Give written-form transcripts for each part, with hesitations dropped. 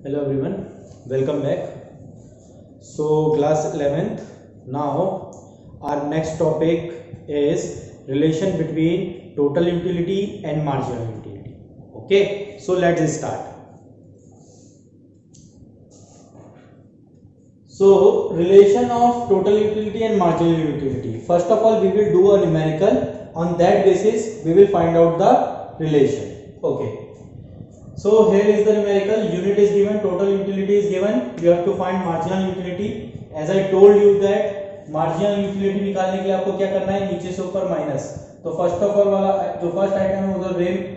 Hello everyone, welcome back. So class 11th. Now our next topic is relation between total utility and marginal utility. Okay, so let's start. So relation of total utility and marginal utility. First of all, we will do a numerical. On that basis, we will find out the relation. Okay. So here is the numerical. Unit is given, total utility is given. You have to find marginal utility. As I told you that marginal utility निकालने के लिए आपको क्या करना है, नीचे से ऊपर माइनस. तो फर्स्ट ऑफ ऑल वाला जो फर्स्ट आइटम है उधर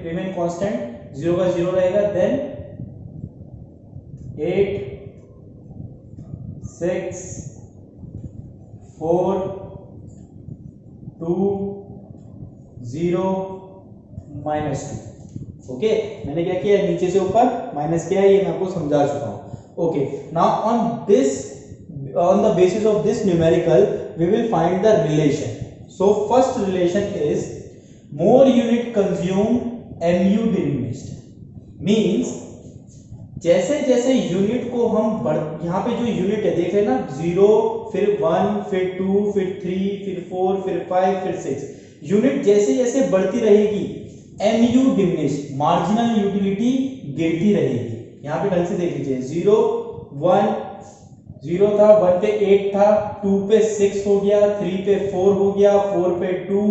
रिमेन कांस्टेंट, 0 का 0 रहेगा. देन 8 6 4 2 0 -2. ओके, मैंने क्या किया, नीचे से ऊपर माइनस किया है, ये मैं आपको समझा चुका हूं. Okay, now on the basis of this numerical we will find the relation. So first relation is more unit consume MU diminished. Means जैसे जैसे यूनिट को हम यहाँ पे जो यूनिट है देख रहे हैं ना, 0 फिर 1 फिर 2 फिर 3 फिर 4 फिर 5 फिर 6, यूनिट जैसे जैसे बढ़ती रहेगी MU डिमिनिश, मार्जिनल यूटिलिटी गिरती रहेगी. यहां पे ढंग से देख लीजिए, 0 1 0 था, 1 पे 8 था, 2 पे 6 हो गया, 3 पे 4 हो गया, 4 पे 2,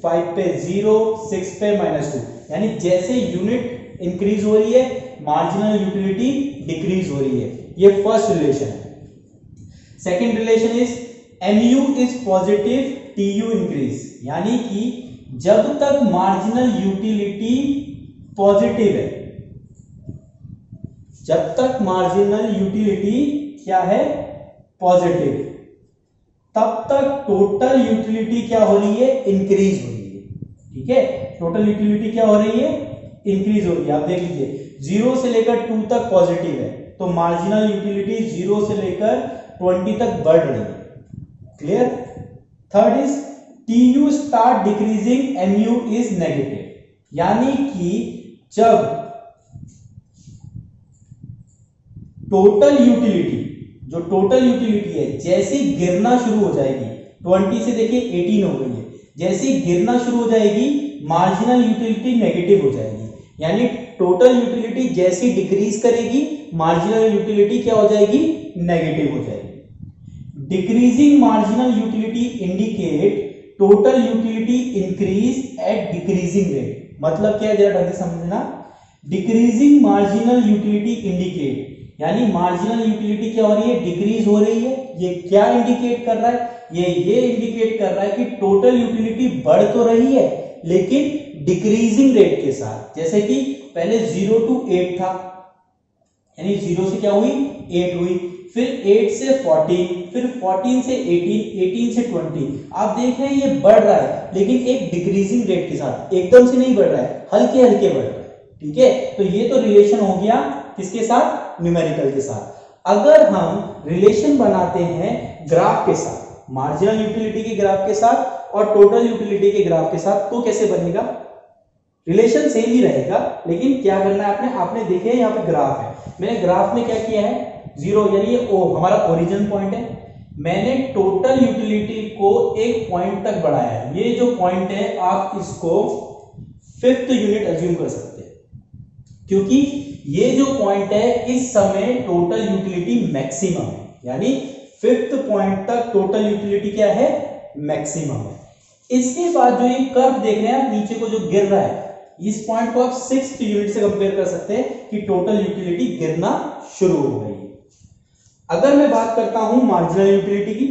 5 पे 0, 6 पे -2. यानी जैसे यूनिट इंक्रीज हो रही है मार्जिनल यूटिलिटी डिक्रीज हो रही है. ये फर्स्ट रिलेशन है. Second relation is MU is positive, TU increase. यानी कि जब तक मार्जिनल यूटिलिटी पॉजिटिव है, जब तक मार्जिनल यूटिलिटी क्या है, पॉजिटिव, तब तक टोटल यूटिलिटी क्या हो रही है, इंक्रीज हो रही है. ठीक है, टोटल यूटिलिटी क्या हो रही है, इंक्रीज हो रही है. आप देख लीजिए 0 से लेकर 2 तक पॉजिटिव है, तो मार्जिनल यूटिलिटी 0 से लेकर 20 तक बढ़ रही है. Clear. Third is TU start decreasing, MU is negative. यानी कि जब टोटल यूटिलिटी, जो टोटल यूटिलिटी है जैसे गिरना शुरू हो जाएगी, 20 से देखिए 18 हो गई है, जैसे गिरना शुरू हो जाएगी मार्जिनल यूटिलिटी नेगेटिव हो जाएगी. यानी टोटल यूटिलिटी जैसी डिक्रीज करेगी मार्जिनल यूटिलिटी क्या हो जाएगी, नेगेटिव हो जाएगी. Decreasing marginal utility indicate total utility increase at decreasing rate. मतलब क्या है, जरा ढंग से समझना. डिक्रीजिंग मार्जिनल यूटिलिटी इंडिकेट, यानी मार्जिनल यूटिलिटी क्या हो रही है, डिक्रीज हो रही है. ये क्या इंडिकेट कर रहा है, ये इंडिकेट कर रहा है कि टोटल यूटिलिटी बढ़ तो रही है लेकिन डिक्रीजिंग रेट के साथ. जैसे कि पहले 0 to 8 था, यानी 0 से क्या हुई, 8 हुई, फिर 8 से 14, फिर 14 से 18, 18 से 20. आप देख रहे हैं ये बढ़ रहा है लेकिन एक डिक्रीजिंग रेट के साथ, एकदम से नहीं बढ़ रहा है, हल्के हल्के बढ़ रहा है. ठीक है, तो ये तो रिलेशन हो गया किसके साथ, न्यूमेरिकल के साथ. अगर हम रिलेशन बनाते हैं ग्राफ के साथ, मार्जिनल यूटिलिटी के ग्राफ के साथ और टोटल यूटिलिटी के ग्राफ के साथ, तो कैसे बनेगा, रिलेशन सेम ही रहेगा. लेकिन क्या करना है आपने देखे यहाँ पे ग्राफ है, मैंने ग्राफ में क्या किया है, 0 यानी ये O हमारा ओरिजिन पॉइंट है. मैंने टोटल यूटिलिटी को एक पॉइंट तक बढ़ाया है. ये जो पॉइंट है आप इसको 5th यूनिट अज्यूम कर सकते हैं, क्योंकि ये जो पॉइंट है इस समय टोटल यूटिलिटी मैक्सिमम है. यानी 5th पॉइंट तक टोटल यूटिलिटी क्या है, मैक्सिमम है. इसके बाद जो ये कर्व देख रहे हैं आप, नीचे को जो गिर रहा है, इस पॉइंट को आप 6th यूनिट से कंपेयर कर सकते हैं कि टोटल यूटिलिटी गिरना शुरू हो गई. अगर मैं बात करता हूं मार्जिनल यूटिलिटी की,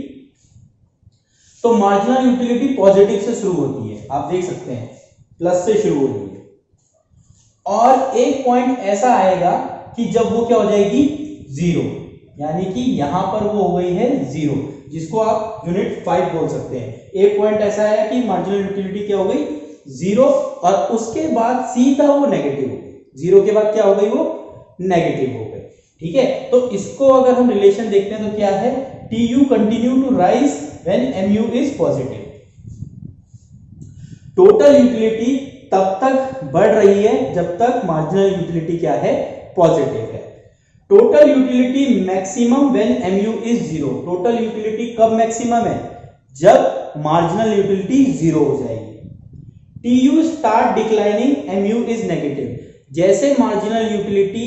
तो मार्जिनल यूटिलिटी पॉजिटिव से शुरू होती है. आप देख सकते हैं प्लस से शुरू होती है, और एक पॉइंट ऐसा आएगा कि जब वो क्या हो जाएगी, 0. यानी कि यहां पर वो हो गई है 0, जिसको आप यूनिट 5 बोल सकते हैं. एक पॉइंट ऐसा आया कि मार्जिनल यूटिलिटी क्या हो गई, 0, और उसके बाद सीधा वो नेगेटिव हो गई. 0 के बाद क्या हो गई, वो नेगेटिव हो गई. ठीक है, तो इसको अगर हम रिलेशन देखते हैं तो क्या है, TU continue to rise when MU is positive. Total utility तब तक बढ़ रही है जब तक मार्जिनल यूटिलिटी क्या है, पॉजिटिव है. Total utility maximum when MU is 0। Total utility कब मैक्सिमम है? जब मार्जिनल यूटिलिटी 0 हो जाएगी। TU start declining, MU is negative. जैसे मार्जिनल यूटिलिटी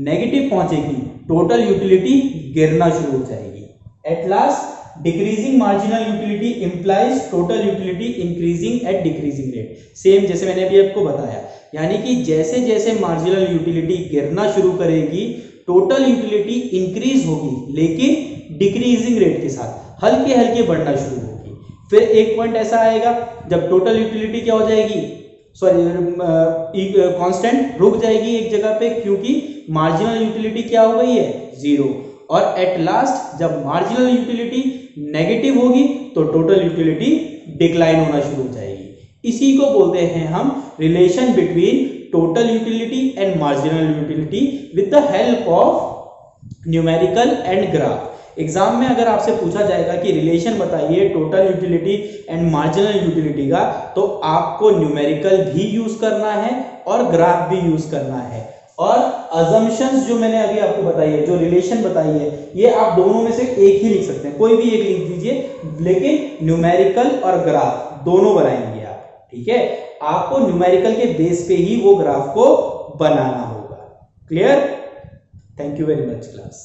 नेगेटिव पहुंचेगी, टोटल यूटिलिटी गिरना शुरू हो जाएगी। At last decreasing marginal utility implies total utility increasing at decreasing rate. Same जैसे मैंने अभी आपको बताया, यानी कि जैसे जैसे मार्जिनल यूटिलिटी गिरना शुरू करेगी, टोटल यूटिलिटी इंक्रीज होगी, लेकिन डिक्रीजिंग रेट के साथ हल्के हल्के बढ़ना शुरू होगी। फिर एक पॉइंट ऐसा आएगा जब टोटल यूटिलिटी क्या हो जाएगी, सॉरी कांस्टेंट रुक जाएगी एक जगह पे, क्योंकि मार्जिनल यूटिलिटी क्या हो गई है? 0। और एट लास्ट जब मार्जिनल यूटिलिटी नेगेटिव होगी तो टोटल यूटिलिटी डिक्लाइन होना शुरू हो जाएगी। इसी को बोलते हैं हम relation between total utility and marginal utility with the help of numerical and graph. Exam में अगर आपसे पूछा जाएगा कि रिलेशन बताइए total utility and marginal utility का, तो आपको न्यूमेरिकल भी यूज करना है और ग्राफ भी यूज करना है। और अजम्पशंस जो मैंने अभी आपको बताई है, जो रिलेशन बताई है, ये आप दोनों में से एक ही लिख सकते हैं, कोई भी एक लिख दीजिए, लेकिन न्यूमेरिकल और ग्राफ दोनों बनाएंगे आप। ठीक है, आपको न्यूमेरिकल के बेस पे ही वो ग्राफ को बनाना होगा। Clear? Thank you very much class.